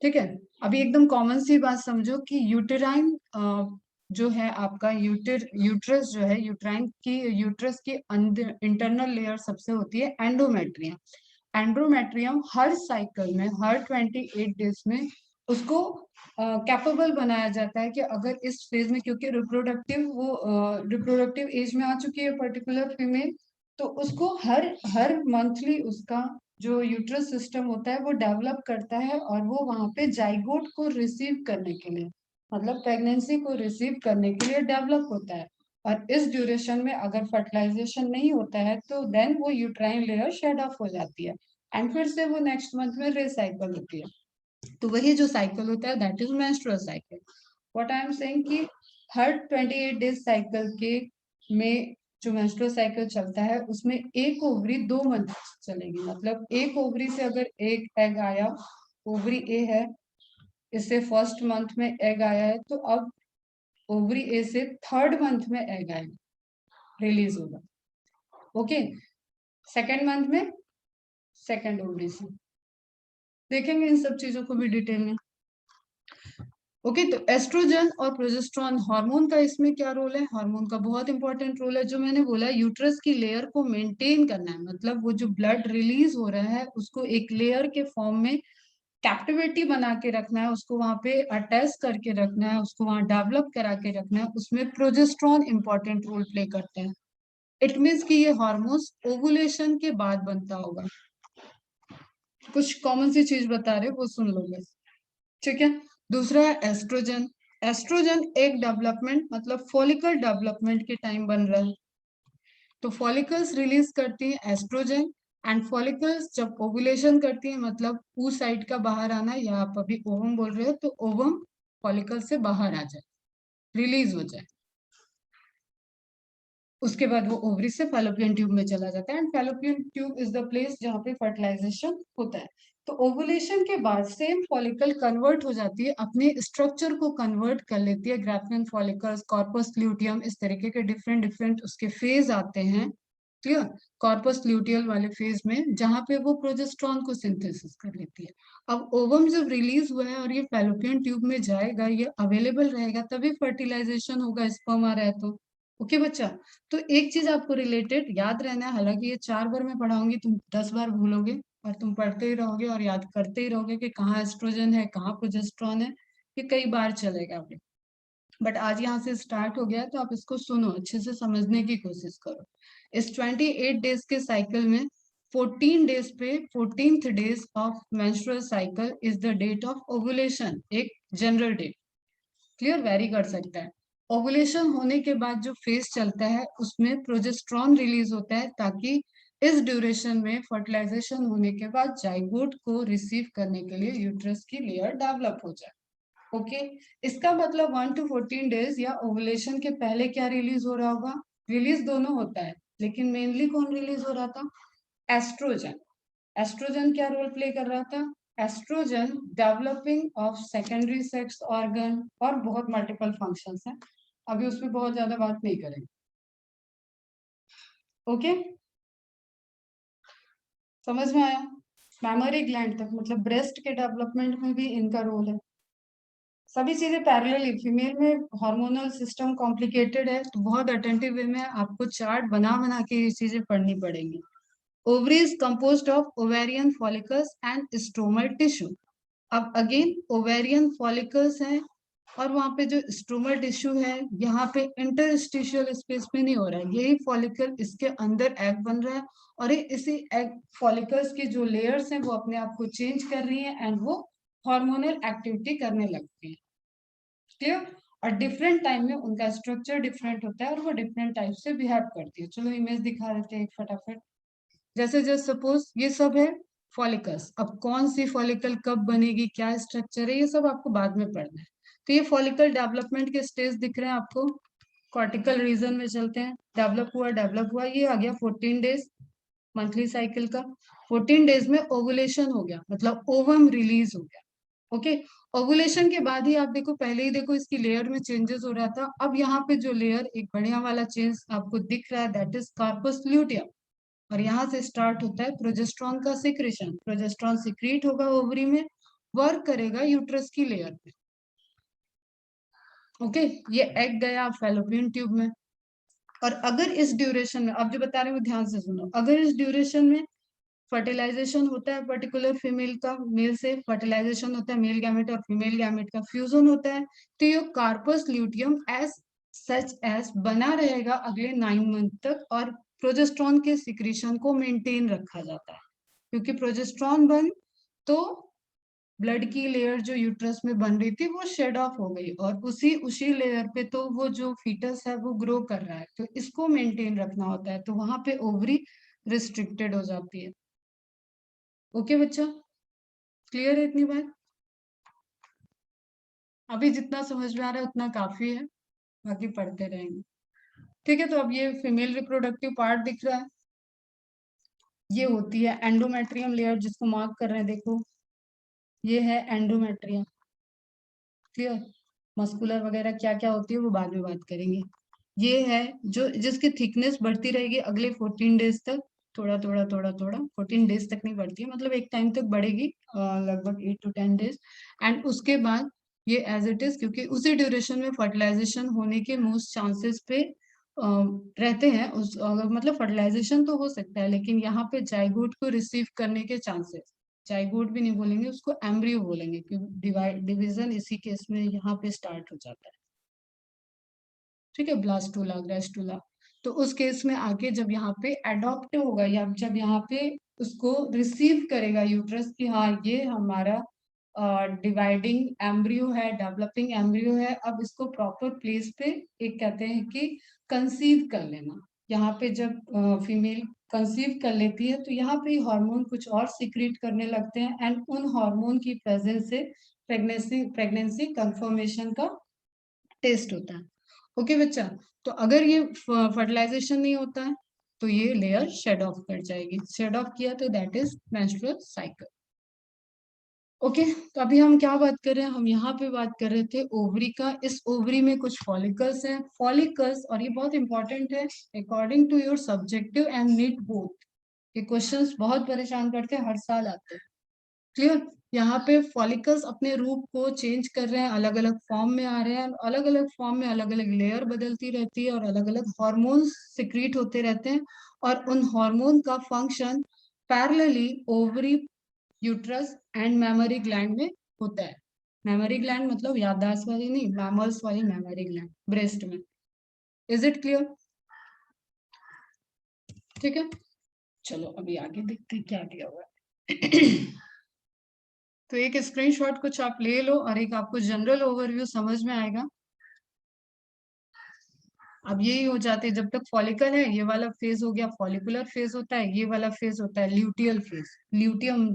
ठीक है, अभी एकदम कॉमन सी बात समझो कि यूटेराइन जो है आपका यूट्रस जो है, यूट्रस की इंटरनल लेयर सबसे होती है एंडोमेट्रियम। एंडोमेट्रियम हर साइकिल में, हर 28 डेज में उसको कैपेबल बनाया जाता है कि अगर इस फेज में, क्योंकि रिप्रोडक्टिव एज में आ चुकी है पर्टिकुलर फीमेल, तो उसको हर हर मंथली उसका जो यूट्रस सिस्टम होता है वो डेवलप करता है, और वो वहां पे जाइगोट को रिसीव करने के लिए, मतलब प्रेगनेंसी को रिसीव करने के लिए डेवलप होता है। और इस ड्यूरेशन में अगर फर्टिलाइजेशन नहीं होता है तो देन वो यूट्राइन लेयर शेड ऑफ हो जाती है, एंड फिर से वो नेक्स्ट मंथ में रिसाइकल होती है। तो वही जो साइकिल होता है that is menstrual cycle. What I am saying कि हर 28 डेज साइकिल के में जो मेंस्ट्रुअल साइकिल चलता है उसमें एक ओवरी 2 मंथ चलेगी, मतलब एक ओवरी से अगर एक एग आया, ओवरी ए है, इससे फर्स्ट मंथ में एग आया है, तो अब ओवरी ए से थर्ड मंथ में एग आएगा, रिलीज होगा। ओके, सेकेंड मंथ में सेकेंड ओवरी से, देखेंगे इन सब चीजों को भी डिटेल में। ओके, तो एस्ट्रोजन और प्रोजेस्ट्रॉन हार्मोन का इसमें क्या रोल है? हार्मोन का बहुत इंपॉर्टेंट रोल है, जो मैंने बोला यूट्रस की लेयर को मेंटेन करना है, मतलब वो जो ब्लड रिलीज हो रहा है उसको एक लेयर के फॉर्म में कैप्टिविटी बना के रखना है, उसको वहां पे अटैच करके रखना है, उसको वहां डेवलप करा के रखना है, उसमें प्रोजेस्ट्रॉन इंपॉर्टेंट रोल प्ले करते हैं। इट मीन्स कि ये हार्मोन्स ओवुलेशन के बाद बनता होगा। कुछ कॉमन सी चीज बता रहे वो सुन लोगे, ठीक है। दूसरा है एस्ट्रोजन। एस्ट्रोजन एक डेवलपमेंट, मतलब फॉलिकल डेवलपमेंट के टाइम बन रहा है, तो फॉलिकल्स रिलीज करती है एस्ट्रोजन, एंड फॉलिकल्स जब ओवुलेशन करती है, मतलब उस साइड का बाहर आना, या आप अभी ओवम बोल रहे हो, तो ओवम फॉलिकल से बाहर आ जाए, रिलीज हो जाए, उसके बाद वो ओवरी से फैलोपियन ट्यूब में चला जाता है। And fallopian tube is the place जहाँ पे फर्टिलाइजेशन होता है। तो ओवुलेशन के बाद सेम फॉलिकल कन्वर्ट हो जाती है, अपने स्ट्रक्चर को कन्वर्ट कर लेती है, ग्राफियन फॉलिकल्स, कॉर्पस ल्यूटियम, इस तरीके के डिफरेंट डिफरेंट उसके फेज आते हैं। क्लियर? कॉर्पस ल्यूटियल वाले फेज में जहां पे वो प्रोजेस्ट्रॉन को सिंथेसिस कर लेती है। अब ओवम जब रिलीज हुआ है और ये फैलोपियन ट्यूब में जाएगा, ये अवेलेबल रहेगा, तभी फर्टिलाइजेशन होगा, स्पर्म आ रहा है तो। ओके बच्चा, तो एक चीज आपको रिलेटेड याद रहना है, हालांकि ये 4 बार मैं पढ़ाऊंगी, तुम 10 बार भूलोगे, और तुम पढ़ते ही रहोगे और याद करते ही रहोगे कि कहाँ एस्ट्रोजन है, कहाँ प्रोजेस्ट्रॉन है, ये कई बार चलेगा अभी। बट आज यहाँ से स्टार्ट हो गया, तो आप इसको सुनो, अच्छे से समझने की कोशिश करो। इस 28 डेज के साइकिल में 14 डेज पे 14th days of menstrual cycle is the date of ovulation, एक जनरल डेट। क्लियर? वेरी कर सकता है। ओवुलेशन होने के बाद जो फेज चलता है उसमें प्रोजेस्ट्रॉन रिलीज होता है, ताकि इस ड्यूरेशन में फर्टिलाइजेशन होने के बाद जाइगोट को रिसीव करने के लिए यूट्रस की लेयर डेवलप हो जाए। ओके, इसका मतलब 1 to 14 डेज या ओवुलेशन के पहले क्या रिलीज हो रहा होगा? रिलीज दोनों होता है, लेकिन मेनली कौन रिलीज हो रहा था? एस्ट्रोजन। एस्ट्रोजन क्या रोल प्ले कर रहा था? Estrogen developing of secondary sex organ, और बहुत मल्टीपल फंक्शंस हैं, अभी उसमें बहुत ज्यादा बात नहीं करेंगे। ओके, समझ में आया? मैमरी ग्लैंड तक, मतलब ब्रेस्ट के डेवलपमेंट में भी इनका रोल है। सभी चीजें पैरेलली, फीमेल में हार्मोनल सिस्टम कॉम्प्लिकेटेड है, तो बहुत अटेंटिव वे में आपको चार्ट बना बना के ये चीजें पढ़नी पड़ेंगी। Ovary is composed of ovarian follicles and stromal tissue. अब अगेन ओवेरियन फॉलिकल्स हैं, और वहां पे जो स्ट्रोमल टिश्यू है, यहाँ पे इंटरस्टिशियल स्पेस में नहीं हो रहा है, यही फॉलिकल इसके अंदर एग बन रहा है, और ये इसी एग फॉलिकल्स की जो लेयर्स हैं वो अपने आप को चेंज कर रही हैं, एंड वो हार्मोनल एक्टिविटी करने लगती है। क्लियर? और डिफरेंट टाइम में उनका स्ट्रक्चर डिफरेंट होता है, और वो डिफरेंट टाइप से बिहेव करती है। चलो इमेज दिखा देते हैं एक फटाफट। जैसे जस्ट सपोज ये सब है फॉलिकल्स, अब कौन सी फॉलिकल कब बनेगी, क्या स्ट्रक्चर है, ये सब आपको बाद में पढ़ना है। तो ये फॉलिकल डेवलपमेंट के स्टेज दिख रहे हैं आपको। कॉर्टिकल रीजन में चलते हैं, डेवलप हुआ, ये आ गया 14 डेज मंथली साइकिल का। 14 डेज में ओवुलेशन हो गया, मतलब ओवम रिलीज हो गया। ओके, ओवुलेशन के बाद ही आप देखो, पहले ही देखो इसकी लेयर में चेंजेस हो रहा था, अब यहाँ पे जो लेयर एक बढ़िया वाला चेंज आपको दिख रहा है, दैट इज कार्पस ल्यूटियम। और यहाँ से स्टार्ट होता है प्रोजेस्ट्रॉन का सिक्रेशन, प्रोजेस्ट्रॉन सिक्रीट होगा ओवरी में, वर्क करेगा यूट्रस की लेयर पे। ओके, ये एग गया फैलोपियन ट्यूब में। और अगर इस ड्यूरेशन में, अब जो बता रहे हो ध्यान से सुनो, अगर इस ड्यूरेशन में फर्टिलाइजेशन होता है पर्टिकुलर फीमेल का, मेल से फर्टिलाइजेशन होता है, मेल गैमेट और फीमेल गैमेट का फ्यूजन होता है, तो ये corpus luteum as such as बना रहेगा अगले 9 मंथ तक, और प्रोजेस्ट्रॉन के सिक्रीशन को मेंटेन रखा जाता है। क्योंकि प्रोजेस्ट्रॉन बन तो ब्लड की लेयर जो यूट्रस में बन रही थी वो शेड ऑफ हो गई, और उसी उसी लेयर पे तो वो जो फीटस है वो ग्रो कर रहा है, तो इसको मेंटेन रखना होता है, तो वहां पे ओवरी रिस्ट्रिक्टेड हो जाती है। ओके बच्चा, क्लियर है इतनी बात? अभी जितना समझ में आ रहा है उतना काफी है, बाकी पढ़ते रहेंगे। ठीक है, तो अब ये फीमेल रिप्रोडक्टिव पार्ट दिख रहा है, ये होती है एंडोमेट्रियम लेयर, जिसको मार्क कर रहे हैं देखो, ये है एंडोमेट्रियम। क्लियर? मस्कुलर वगैरह क्या क्या होती है वो बाद में बात करेंगे। ये है जो जिसकी थिकनेस बढ़ती रहेगी अगले 14 डेज तक, थोड़ा थोड़ा थोड़ा थोड़ा, 14 डेज तक नहीं बढ़ती है, मतलब एक टाइम तक बढ़ेगी, लगभग 8 to 10 डेज। एंड उसके बाद ये एज इट इज, क्योंकि उसी ड्यूरेशन में फर्टिलाइजेशन होने के मोस्ट चांसेस पे रहते हैं, उस मतलब फर्टिलाइजेशन तो हो सकता है, लेकिन यहाँ पे जाइगोट को रिसीव करने के चांसेस, जाइगोट भी नहीं बोलेंगे उसको, एम्ब्रियो बोलेंगे, क्योंकि डिवीजन इसी केस में यहाँ पे स्टार्ट हो जाता है। ठीक है, ब्लास्टूला, ग्रेस्टूला। तो उस केस में आके जब यहाँ पे एडॉप्ट होगा, या जब यहाँ पे उसको रिसीव करेगा यूट्रस की, हाँ ये हमारा डिवाइडिंग एम्ब्रियो है, डेवलपिंग एम्ब्रियो है, अब इसको प्रॉपर प्लेस पे एक कहते हैं कि कंसीव कर लेना। यहाँ पे जब फीमेल कंसीव कर लेती है तो यहाँ पे हार्मोन कुछ और सीक्रेट करने लगते हैं, एंड उन हार्मोन की प्रेजेंस से प्रेगनेंसी प्रेगनेंसी कंफर्मेशन का टेस्ट होता है। ओके बच्चा, तो अगर ये फर्टिलाइजेशन नहीं होता है तो ये लेयर शेड ऑफ कर जाएगी। शेड ऑफ किया तो that is menstrual cycle. Okay, तो अभी हम क्या बात कर रहे हैं, हम यहाँ पे बात कर रहे थे ओवरी का। इस ओवरी में कुछ फॉलिकल्स हैं, फॉलिकल्स, और ये बहुत इंपॉर्टेंट है according to your subjective and NEET both. ये क्वेश्चंस बहुत परेशान करते हैं, हर साल आते हैं। क्लियर, यहाँ पे फॉलिकल्स अपने रूप को चेंज कर रहे हैं, अलग अलग फॉर्म में आ रहे हैं, अलग अलग फॉर्म में अलग अलग लेयर बदलती रहती है और अलग अलग हार्मोन्स सिक्रीट होते रहते हैं, और उन हार्मोन का function parallelly ovary, uterus and memory gland में होता है। मेमोरी ग्लैंड मतलब याददाश्त वाली नहीं, मैमल्स वाली मेमोरी ग्लैंड ब्रेस्ट में। Is it clear? ठीक है, चलो अभी आगे देखते हैं क्या दिया हुआ है। तो एक स्क्रीनशॉट कुछ आप ले लो और एक आपको जनरल ओवरव्यू समझ में आएगा। अब यही हो जाते हैं, जब तक फॉलिकल है ये वाला फेज हो गया, फॉलिकुलर फेज होता है, ये वाला फेज होता है ल्यूटियल फेज, ल्यूटियम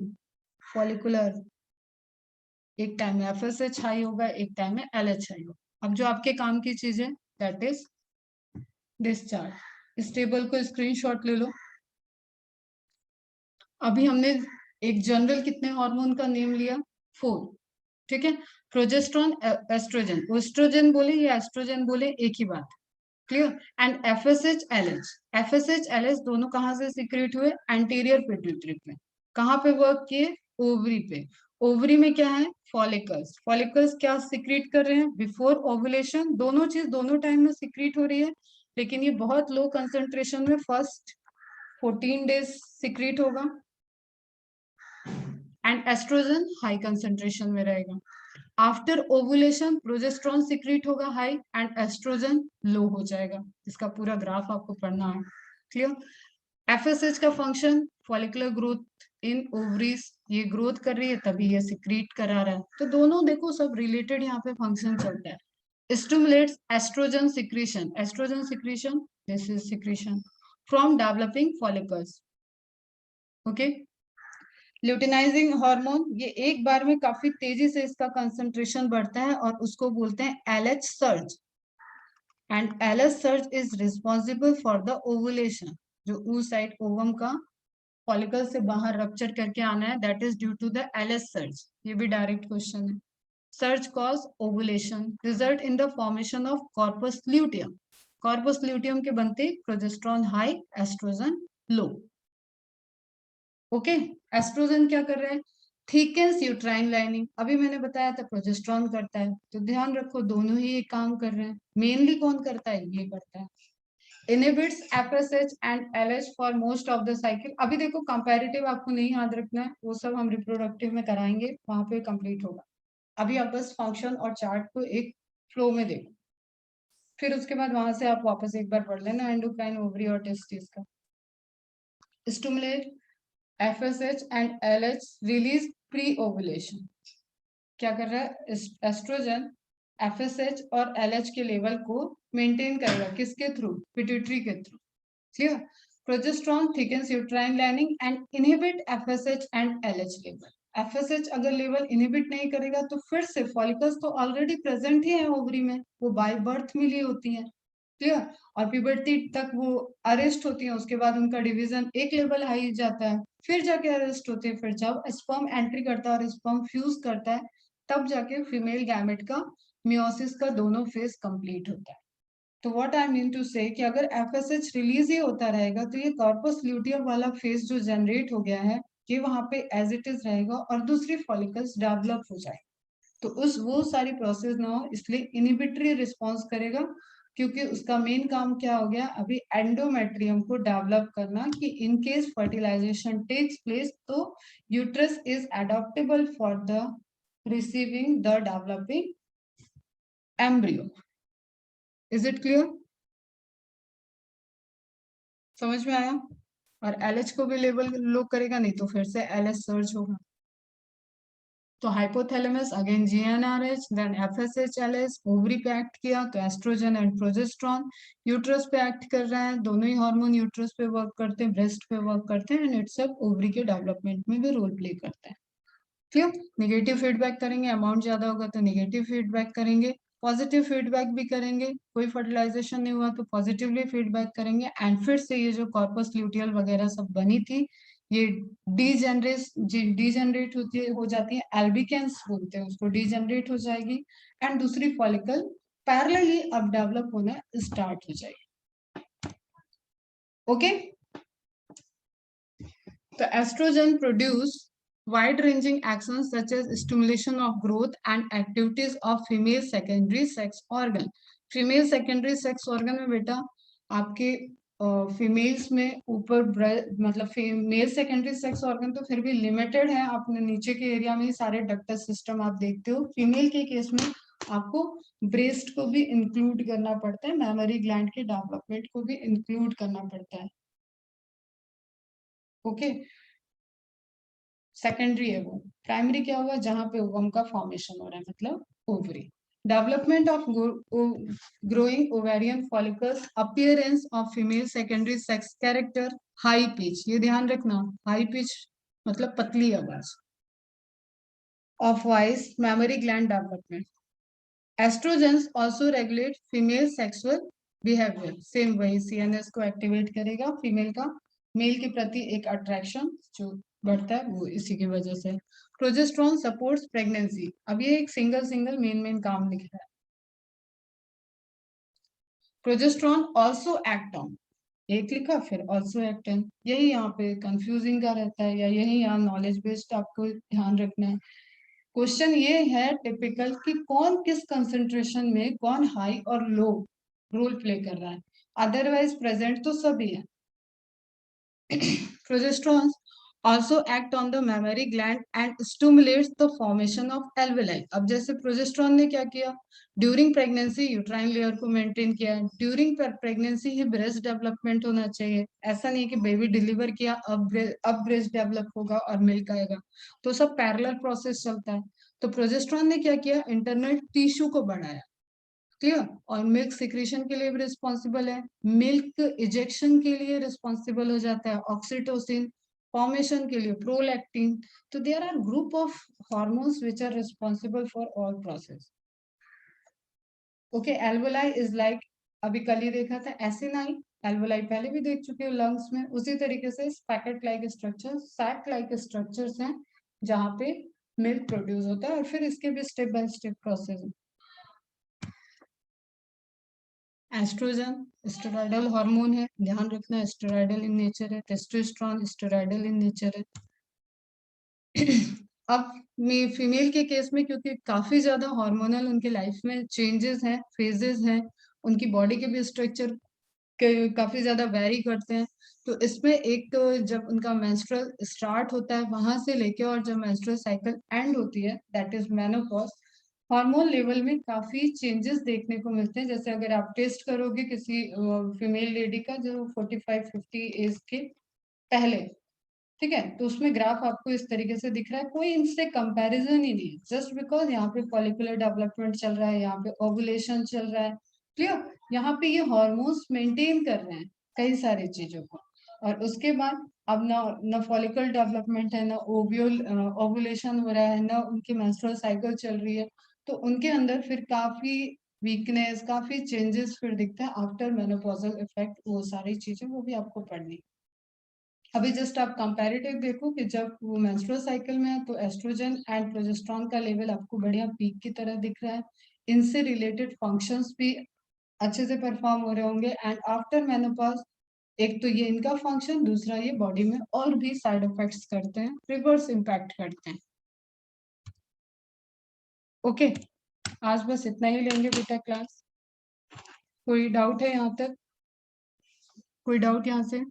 फॉलिकुलर। एक टाइम में एफएसएच हाई होगा, एक टाइम में एलएच हाई होगा। अब जो आपके काम की चीज है दैट इज डिस्चार्ज। इस टेबल को स्क्रीनशॉट ले लो। अभी हमने एक जनरल कितने हार्मोन का नेम लिया, 4। ठीक है, प्रोजेस्ट्रॉन, एस्ट्रोजन, एस्ट्रोजन बोले या एस्ट्रोजन बोले एक ही बात। Clear, and FSH LH, FSH LH दोनों कहां से सीक्रेट हुए, एंटीरियर पिट्यूटरी पे। कहां पे वर्क किए, ओवरी पे। ओवरी में क्या है, फॉलिकल्स, फॉलिकल्स क्या सीक्रेट कर रहे हैं, बिफोर ओवुलेशन। दोनों चीज दोनों टाइम में सीक्रेट हो रही है, लेकिन ये बहुत लो कंसेंट्रेशन में फर्स्ट 14 डेज सीक्रेट होगा, एंड एस्ट्रोजन हाई कंसेंट्रेशन में रहेगा। आफ्टर ओवुलेशन प्रोजेस्ट्रॉन सीक्रेट होगा हाई, एंड एस्ट्रोजन लो हो जाएगा। इसका पूरा ग्राफ आपको पढ़ना है। क्लियर, एफएसएच का function follicular growth in ovaries, ये ग्रोथ कर रही है तभी ये सीक्रेट करा रहा है। तो दोनों देखो सब रिलेटेड यहाँ पे फंक्शन चलता है। Stimulates estrogen secretion, estrogen secretion, this is secretion from developing follicles. Okay, luteinising hormone, ये एक बार में काफी तेजी से इसका कंसंट्रेशन बढ़ता है और उसको बोलते हैं LH surge, and LH surge is responsible for the ovulation. जो ऊ साइड ओवम का फॉलिकल से बाहर रप्चर करके आना है, that is due to the LH surge. ये भी डायरेक्ट क्वेश्चन है। Surge cause ovulation, result in the formation of corpus luteum. Corpus luteum के बनते progesterone high, estrogen low. Okay, estrogen क्या कर रहा है, थिकनेस यूट्राइन लाइनिंग। अभी मैंने बताया था प्रोजेस्ट्रॉन करता है, तो ध्यान रखो दोनों ही ये काम कर रहे हैं। मेनली कौन करता है, ये करता है। Inhibits FSH and LH for most of the cycle. अभी देखो कंपैरेटिव आपको नहीं याद रखना है, वो सब हम रिप्रोडक्टिव में कराएंगे, वहां पे कंप्लीट होगा। अभी आप बस फंक्शन और चार्ट को एक फ्लो में देखो, फिर उसके बाद वहां से आप वापस एक बार पढ़ लेना एंडोक्राइन, ओवरी और टेस्टिस का। Stimulate FSH and LH release pre ovulation. क्या कर रहा है, एस्ट्रोजन एफएसएच और एलएच के लेवल को मेंटेन करेगा, किसके थ्रू, पिट्यूटरी के through. Clear, progesterone thickens uterine lining and inhibit FSH and LH level. FSH अगर लेवल इनहिबिट नहीं करेगा तो फिर से फॉलिकल्स तो ऑलरेडी प्रेजेंट ही है ओवरी में, वो बाय बर्थ मिली होती है। क्लियर, और प्यूबर्टी तक वो अरेस्ट होती है, उसके बाद उनका डिवीजन एक लेवल हाई जाता है, फिर जाके अरेस्ट होते हैं। फिर जब स्पर्म एंट्री करता है और स्पर्म फ्यूज करता है, तब जाके फीमेल गैमेट का मियोसिस का दोनों फेज कंप्लीट होता है। तो व्हाट आई मीन टू से कि अगर एफएसएच रिलीज ही होता रहेगा तो ये कॉर्पस ल्यूटियम वाला फेज जो जनरेट हो गया है, ये वहां पे एज इट इज रहेगा और दूसरी फॉलिकल्स डेवलप हो जाए, तो उस वो सारी प्रोसेस ना हो, इसलिए इनिबिटरी रिस्पॉन्स करेगा। क्योंकि उसका मेन काम क्या हो गया, अभी एंडोमेट्रियम को डेवलप करना, कि in case fertilization takes place तो uterus is adaptable for the receiving the developing embryo. Is it clear, समझ में आया? और एलएच को भी लेवल लो करेगा, नहीं तो फिर से एलएच सर्ज होगा। तो hypothalamus again GnRH, then FSH LH, ovary पे एक्ट किया तो एस्ट्रोजन एंड प्रोजेस्ट्रॉन, यूट्रस पे एक्ट कर रहे हैं, दोनों ही हार्मोन यूट्रस पे वर्क करते हैं, ब्रेस्ट पे वर्क करते हैं, एंड इट सब ओवरी के डेवलपमेंट में भी रोल प्ले करते हैं। क्लियर? नेगेटिव फीडबैक करेंगे, अमाउंट ज्यादा होगा तो नेगेटिव फीडबैक करेंगे, पॉजिटिव फीडबैक भी करेंगे, कोई फर्टिलाइजेशन नहीं हुआ तो पॉजिटिवली फीडबैक करेंगे, एंड फिर से ये जो कॉर्पस ल्यूटियल वगैरह सब बनी थी ये डीजनरेट होती हो जाती है, एल्बिकेंस बोलते हैं उसको, डीजनरेट हो जाएगी, एंड दूसरी फॉलिकल पैरेलली अब डेवलप होना स्टार्ट हो जाएगी। ओके, तो estrogen produce wide ranging actions such as stimulation of growth and activities of female secondary sex organ. Female secondary sex organ में बेटा आपके फीमेल्स में ऊपर मतलब फीमेल सेकेंडरी सेक्स ऑर्गन तो फिर भी लिमिटेड है, आपने नीचे के एरिया में सारे डक्टस सिस्टम आप देखते हो। फीमेल के केस में आपको ब्रेस्ट को भी इंक्लूड करना पड़ता है, मेमोरी ग्लैंड के डेवलपमेंट को भी इंक्लूड करना पड़ता है। ओके, सेकेंडरी है वो, प्राइमरी क्या हुआ जहां पे ओवम का फॉर्मेशन हो रहा है, मतलब ovary. Development of growing ovarian follicles, appearance of female secondary sex character, high pitch, ये ध्यान रखना, हाई पिच मतलब पतली आवाज, of voice, memory gland development. Oestrogens also regulate female sexual behaviour, same वही सीएनएस को एक्टिवेट करेगा, फीमेल का मेल के प्रति एक अट्रैक्शन जो बढ़ता है वो इसी की वजह से। प्रोजेस्ट्रॉन सपोर्ट्स प्रेगनेंसी, अब ये एक सिंगल मेन काम लिख रहा है। प्रोजेस्ट्रॉन ऑल्सो एक्ट ऑन, एक लिखा फिर ऑल्सो एक्ट ऑन, यही यहाँ पे कंफ्यूजिंग का रहता है, या यही यहाँ नॉलेज बेस्ड आपको ध्यान रखना है। क्वेश्चन ये है टिपिकल कि कौन किस कंसंट्रेशन में कौन हाई और लो रोल प्ले कर रहा है, अदरवाइज प्रेजेंट तो सभी है। Progesterone also act on the mammary gland and stimulates the formation of alveoli. अब जैसे प्रोजेस्ट्रॉन ने क्या किया, ड्यूरिंग प्रेगनेंसी यूट्राइन लेयर को मेंटेन किया, ड्यूरिंग प्रेगनेंसी ही ब्रेस्ट डेवलपमेंट होना चाहिए, ऐसा नहीं कि बेबी डिलीवर किया अब ब्रेस्ट डेवलप होगा और मिल्क आएगा, तो सब पैरेलल प्रोसेस चलता है। तो प्रोजेस्ट्रॉन ने क्या किया, इंटरनल टिश्यू को बढ़ाया, क्लियर, और मिल्क सिक्रीशन के लिए भी रिस्पॉन्सिबल है, मिल्क इजेक्शन के लिए रिस्पॉन्सिबल हो जाता है ऑक्सीटोसिन, फॉर्मेशन के लिए प्रोलैक्टिन, तो there are group of hormones which are responsible for all process. Okay, alveoli is like, अभी कल ही देखा था एसिनाई, एल्वोलाई पहले भी देख चुके हो लंग्स में, उसी तरीके से packet like structure, sac like structures हैं जहाँ पे मिल्क प्रोड्यूस होता है, और फिर इसके भी स्टेप बाय स्टेप प्रोसेस है। एस्ट्रोजन स्टेरॉयडल हार्मोन है, ध्यान रखना स्टेरॉयडल इन नेचर है, टेस्टोस्टेरोन स्टेरॉयडल इन नेचर है। अब फीमेल के केस में क्योंकि काफी ज्यादा हार्मोनल उनके लाइफ में चेंजेस हैं, फेजेस हैं, उनकी बॉडी के भी स्ट्रक्चर काफी ज्यादा वेरी करते हैं, तो इसमें एक जब उनका मेंस्ट्रुअल स्टार्ट होता है वहां से लेके और जब मेंस्ट्रुअल साइकिल एंड होती है that is menopause, hormone level में काफी चेंजेस देखने को मिलते हैं। जैसे अगर आप टेस्ट करोगे किसी फीमेल लेडी का जो 45-50 एज के पहले, ठीक है, तो उसमें ग्राफ आपको इस तरीके से दिख रहा है, कोई इनसे कंपैरिजन ही नहीं, जस्ट बिकॉज यहाँ पे फॉलिकुलर डेवलपमेंट चल रहा है, यहाँ पे ओवुलेशन चल रहा है, क्लियर, यहाँ पे ये हॉर्मोन्स मेंटेन कर रहे हैं कई सारी चीजों को, और उसके बाद अब ना फॉलिकल डेवलपमेंट है, ना ओवुलेशन हो रहा है, ना उनकी मेंस्ट्रुअल साइकिल चल रही है, तो उनके अंदर फिर काफी वीकनेस, काफी चेंजेस फिर दिखते हैं आफ्टर मेनोपॉजल इफेक्ट, वो सारी चीजें वो भी आपको पढ़नी। अभी जस्ट आप कंपैरेटिव देखो कि जब वो मेंस्ट्रुअल साइकिल में है तो एस्ट्रोजन एंड प्रोजेस्टेरोन का लेवल आपको बढ़िया पीक की तरह दिख रहा है, इनसे रिलेटेड फंक्शंस भी अच्छे से परफॉर्म हो रहे होंगे, एंड आफ्टर मेनोपॉज एक तो ये इनका फंक्शन, दूसरा ये बॉडी में और भी साइड इफेक्ट्स करते हैं, रिवर्स इम्पैक्ट करते हैं। ओके, आज बस इतना ही लेंगे बेटा क्लास, कोई डाउट है यहाँ तक, कोई डाउट यहाँ से?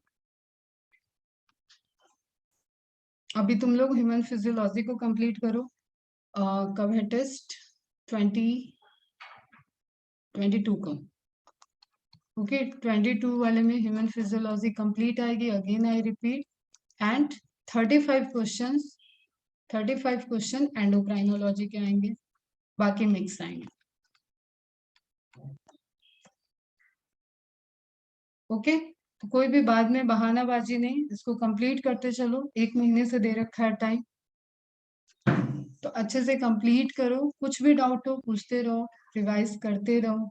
अभी तुम लोग ह्यूमन फिजियोलॉजी को कंप्लीट करो, कब है टेस्ट? 2022 को, ओके, 22 वाले में ह्यूमन फिजियोलॉजी कंप्लीट आएगी, again I repeat, and 35 questions 35 question endocrinology के आएंगे, बाकी मिक्स आएंगे। ओके, तो कोई भी बाद में बहानाबाजी नहीं, इसको कंप्लीट करते चलो। 1 महीने से दे रखा है टाइम, तो अच्छे से कंप्लीट करो। कुछ भी डाउट हो पूछते रहो, रिवाइज करते रहो।